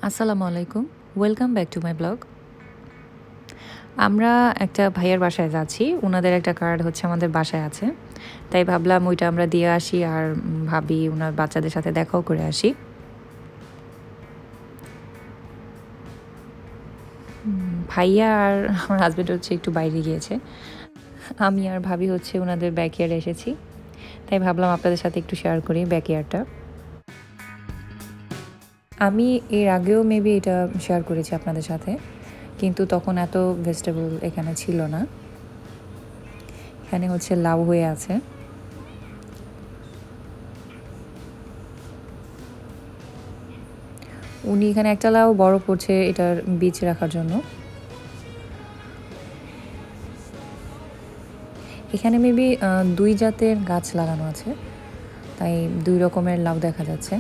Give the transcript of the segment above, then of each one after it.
আসসালামু আলাইকুম, welcome back to my blog. আমরা একটা ভাইয়ের বাসায় যাচ্ছি, ওনাদের একটা কার্ড হচ্ছে আমাদের বাসায় আছে, তাই ভাবলাম ওইটা আমরা দিয়ে আসি আর ভাবি ওনার বাচ্চাদের সাথে দেখাও করে আসি। ভাইয়া আর আমার হাজব্যান্ড হচ্ছে একটু বাইরে গিয়েছে, আমি আর ভাবি হচ্ছে ওনাদের ব্যাকইয়ার্ডে এসেছি, তাই ভাবলাম আপনাদের সাথে একটু শেয়ার করি ব্যাকইয়ার্ডটা। আমি এর আগেও মেবি এটা শেয়ার করেছি আপনাদের সাথে, কিন্তু তখন এত ভেজিটেবল এখানে ছিল না। এখানে হচ্ছে লাউ হয়ে আছে, উনি এখানে একটা লাউ বড় করছে এটার বীজ রাখার জন্য। এখানে মেবি 2 জাতের গাছ লাগানো আছে, তাই 2 রকমের লাউ দেখা যাচ্ছে।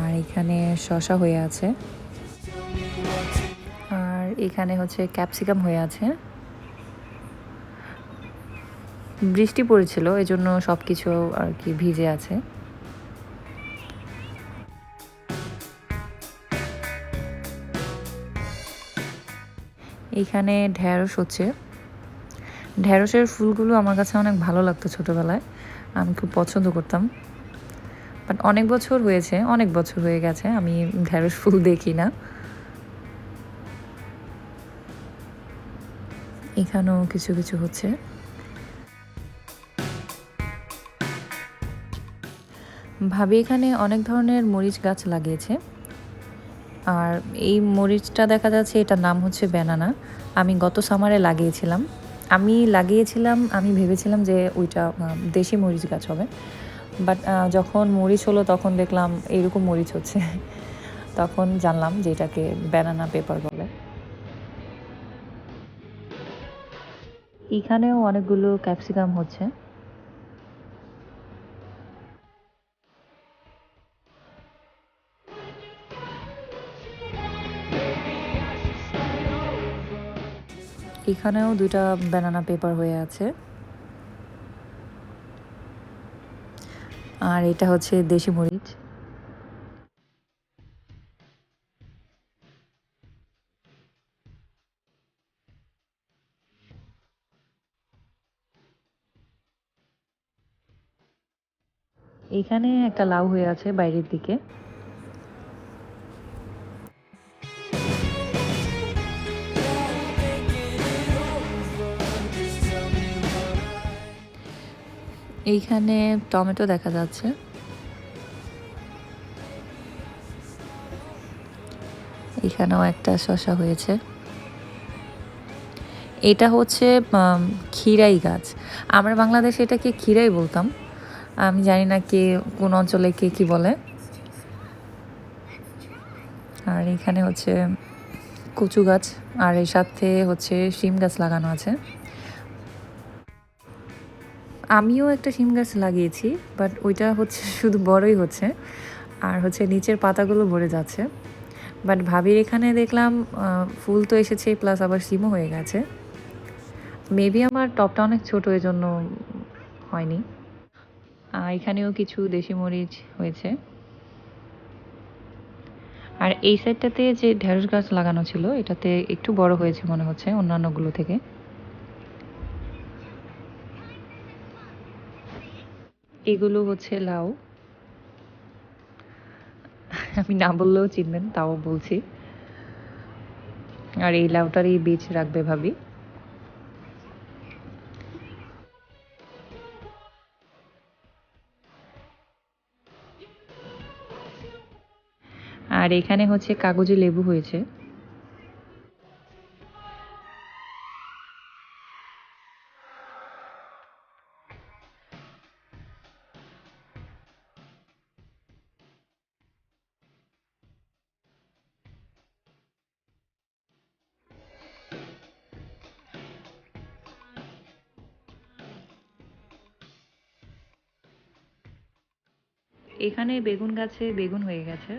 আর এখানে শসা হয়ে আছে, আর এখানে হচ্ছে ক্যাপসিকাম হয়ে আছে। বৃষ্টি পড়েছিল এজন্য সব কিছু আর কি ভিজে আছে। এইখানে ঢেঁড়স হচ্ছে, ঢেঁড়সের ফুলগুলো আমার কাছে অনেক ভালো লাগতো ছোটোবেলায়, আমি খুব পছন্দ করতাম। বাট অনেক বছর হয়েছে, অনেক বছর হয়ে গেছে আমি ঢেঁড়স ফুল দেখি না। এখানেও কিছু কিছু হচ্ছে। ভাবি এখানে অনেক ধরনের মরিচ গাছ লাগিয়েছে, আর এই মরিচটা দেখা যাচ্ছে এটার নাম হচ্ছে ব্যানানা। আমি গত সামারে লাগিয়েছিলাম, আমি ভেবেছিলাম যে ওইটা দেশি মরিচ গাছ হবে, বাট যখন মরিচ হলো তখন দেখলাম এরকম মরিচ হচ্ছে তখন জানলাম যে এটাকে ব্যানানা পেপার বলে। এখানেও অনেকগুলো ক্যাপসিকাম হচ্ছে। এখানেও 2টা ব্যানানা পেপার হয়ে আছে, আর এটা হচ্ছে দেশি মরিচ। এইখানে একটা লাউ হয়ে আছে বাইরের দিকে। এইখানে টমেটো দেখা যাচ্ছে। এখানেও একটা শসা হয়েছে। এটা হচ্ছে খিরাই গাছ, আমরা বাংলাদেশে এটাকে খিরাই বলতাম, আমি জানি না কে কোন অঞ্চলে কে কি বলে। আর এখানে হচ্ছে কচু গাছ, আর এর সাথে হচ্ছে শিম গাছ লাগানো আছে। আমিও একটা শিম গাছ লাগিয়েছি, বাট ওইটা হচ্ছে শুধু বড়ই হচ্ছে, আর হচ্ছে নিচের পাতাগুলো ভরে যাচ্ছে। বাট ভাবির এখানে দেখলাম ফুল তো এসেছে, প্লাস আবার শিমও হয়ে গেছে। মেবি আমার টবটা অনেক ছোট, এই জন্য হয়নি। এখানেও কিছু দেশি মরিচ হয়েছে। আর এই সাইডটাতে যে ঢেঁড়স গাছ লাগানো ছিল এটাতে একটু বড় হয়েছে মনে হচ্ছে অন্যান্যগুলো থেকে। এগুলো হচ্ছে লাউ, আমি না বললেও চিনবেন তাও বলছি। আর এই লাউটারই বীজ রাখবে ভাবি। আর এখানে হচ্ছে কাগজি লেবু হয়েছে। এখানে বেগুন গাছে বেগুন হয়ে গেছে,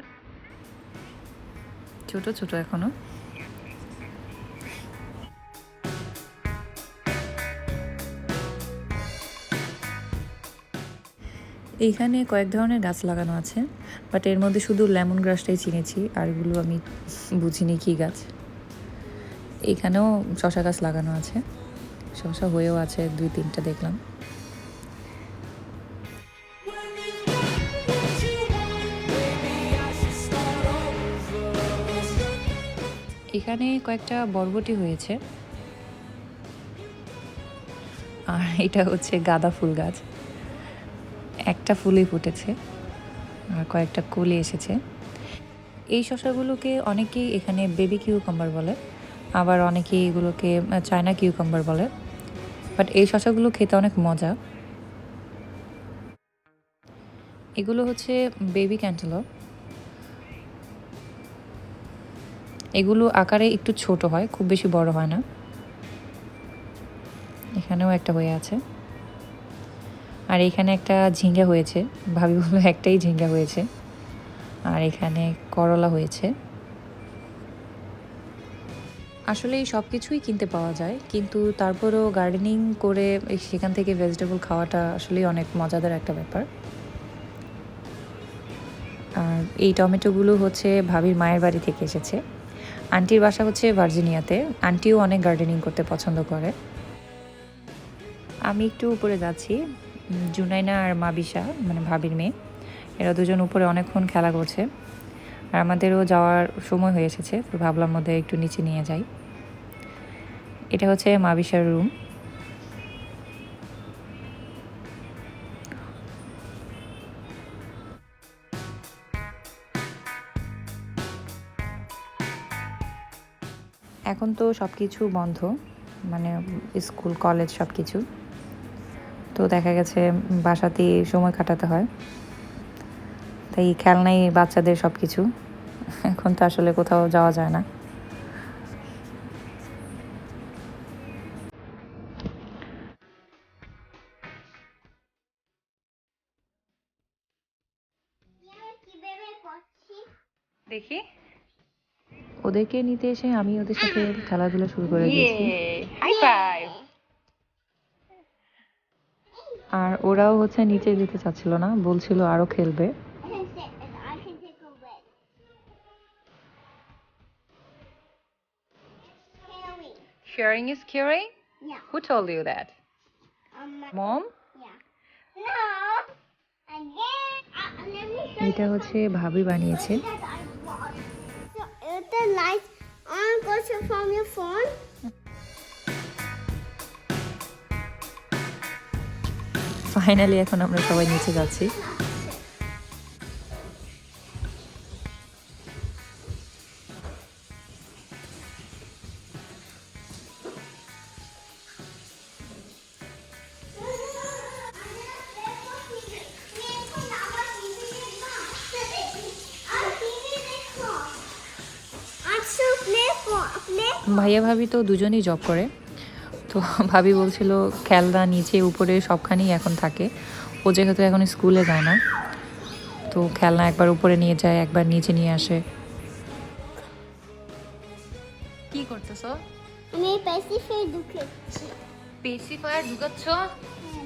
ছোট ছোট এখনো। এইখানে কয়েক ধরনের গাছ লাগানো আছে, বাট এর মধ্যে শুধু লেমন গ্রাসটাই চিনেছি, আর এগুলো আমি বুঝিনি কী গাছ। এখানেও শশা গাছ লাগানো আছে, শশা হয়েও আছে 2-3টা দেখলাম। এখানে কয়েকটা বরবটি হয়েছে, আর এটা হচ্ছে গাঁদা ফুল গাছ। একটা ফুলই ফুটেছে আর কয়েকটা কলি এসেছে। এই শসাগুলোকে অনেকেই এখানে বেবি কিউকাম্বার বলে, আবার অনেকেই এগুলোকে চায়না কিউকাম্বার বলে। বাট এই শসাগুলো খেতে অনেক মজা। এগুলো হচ্ছে বেবি ক্যান্টালপ। এগুলো আকারে একটু ছোট হয়, খুব বেশি বড় হয় না। এখানেও একটা হয়ে আছে, আর এখানে একটা ঝিঙ্গা হয়েছে। ভাবি বললো একটাই ঝিঙ্গা হয়েছে। আর এখানে করলা হয়েছে। আসলে এই সব কিছুই কিনতে পাওয়া যায়, কিন্তু তারপরেও গার্ডেনিং করে সেখান থেকে ভেজিটেবল খাওয়াটা আসলেই অনেক মজাদার একটা ব্যাপার। আর এই টমেটোগুলো হচ্ছে ভাবির মায়ের বাড়ি থেকে এসেছে। আন্টির বাসা হচ্ছে ভার্জিনিয়াতে। আন্টিও অনেক গার্ডেনিং করতে পছন্দ করে। আমি একটু উপরে যাচ্ছি। জুনাইনা আর মাবিশা, মানে ভাবির মেয়ে, এরা দুজন উপরে অনেকক্ষণ খেলা করছে। আর আমাদেরও যাওয়ার সময় হয়ে এসেছে, তো ভাবলাম মধ্যে একটু নিচে নিয়ে যাই। এটা হচ্ছে মাবিশার রুম। এখন তো সব কিছু বন্ধ, মানে স্কুল কলেজ সব কিছু। তো দেখা গেছে বাসাতেই সময় কাটাতে হয়, তাই খেলনাই বাচ্চাদের সব কিছু। এখন তো আসলে কোথাও যাওয়া যায় না। দেখি, ওদেরকে নিতে এসে আমি ওদের সাথে খেলাধুলা শুরু করে দিয়েছি। High five. আর ওরাও হচ্ছে নিচে যেতে চাচ্ছিল না, বলছিল আরো খেলবে। Sharing is caring? Yeah. Who told you that? Mom? Yeah. No. Again. Let me show এটা হচ্ছে ভাবি বানিয়েছে। you that I bought. So if the light on goes from your phone. Finally এখন আমরা সবাই নিচে যাচ্ছি। ভাইয়া ভাবি তো দুজনেই জব করে, তো ভাবি বলছিল খেলনা নিচে উপরে সবখানেই এখন থাকে। ও যেহেতু এখন স্কুলে যায় না, তো খেলনা একবার উপরে নিয়ে যায়, একবার নিচে নিয়ে আসে। কি করতেছ? আমি প্যাসিফায়ার ঢুকেছি। পেসিফায়ার ঢুকাচ্ছ?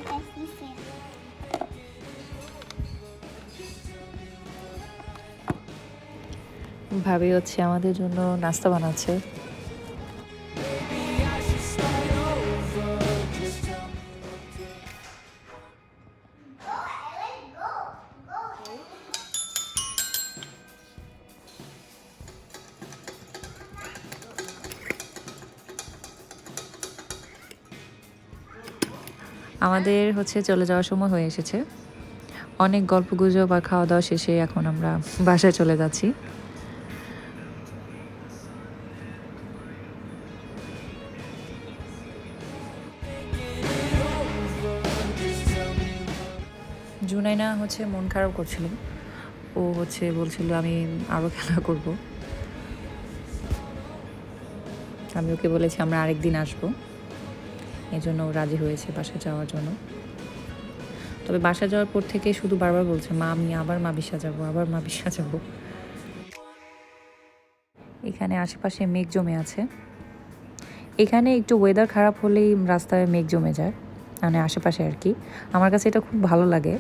প্যাসিফায়ার। ভাবি হচ্ছে আমাদের জন্য নাস্তা বানাচ্ছে। আমাদের হচ্ছে চলে যাওয়ার সময় হয়ে এসেছে। অনেক গল্পগুজব আর খাওয়া দাওয়া শেষে এখন আমরা বাসায় চলে যাচ্ছি। জুনাইনা হচ্ছে মন খারাপ করছিল, ও হচ্ছে বলছিল আমি আরও খেলা করব। আমি ওকে বলেছি আমরা আরেকদিন আসবো, এই জন্য ও রাজি হয়েছে বাসায় যাওয়ার জন্য। তবে বাসা যাওয়ার পর থেকে শুধু বারবার বলছে মা আমি আবার মাবিশা যাবো, আবার মাবিশা যাবো। এখানে আশেপাশে মেঘ জমে আছে। এখানে একটু ওয়েদার খারাপ হলেই রাস্তায় মেঘ জমে যায়, মানে আশেপাশে আর কি। আমার কাছে এটা খুব ভালো লাগে।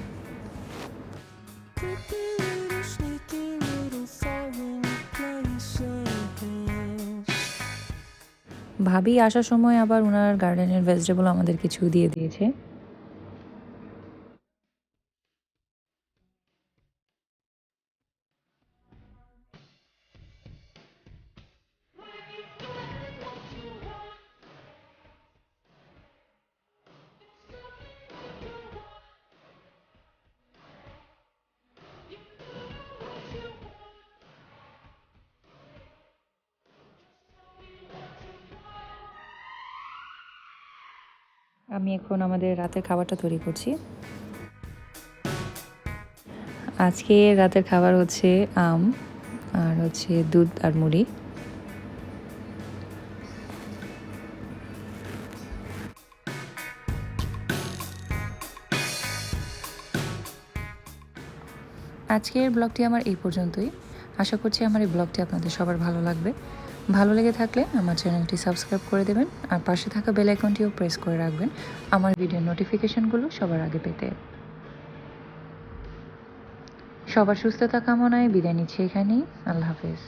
ভাবি আসার সময় আবার ওনার গার্ডেনের ভেজিটেবল আমাদের কিছু দিয়ে দিয়েছে। আমি এখন আমাদের রাতের খাবারটা তৈরি করছি। আজকে রাতের খাবার হচ্ছে আম আর হচ্ছে দুধ আর মুড়ি। আজকের ব্লগটি আমার এই পর্যন্তই। আশা করছি আমার এই ব্লগটি আপনাদের সবার ভালো লাগবে। ভালো লেগে থাকলে আমার চ্যানেলটি সাবস্ক্রাইব করে দেবেন আর পাশে থাকা বেল আইকনটিও প্রেস করে রাখবেন আমার ভিডিওর নোটিফিকেশনগুলো সবার আগে পেতে। সবার সুস্থতা কামনায় বিদায় নিচ্ছি এখানেই। আল্লাহ হাফেজ।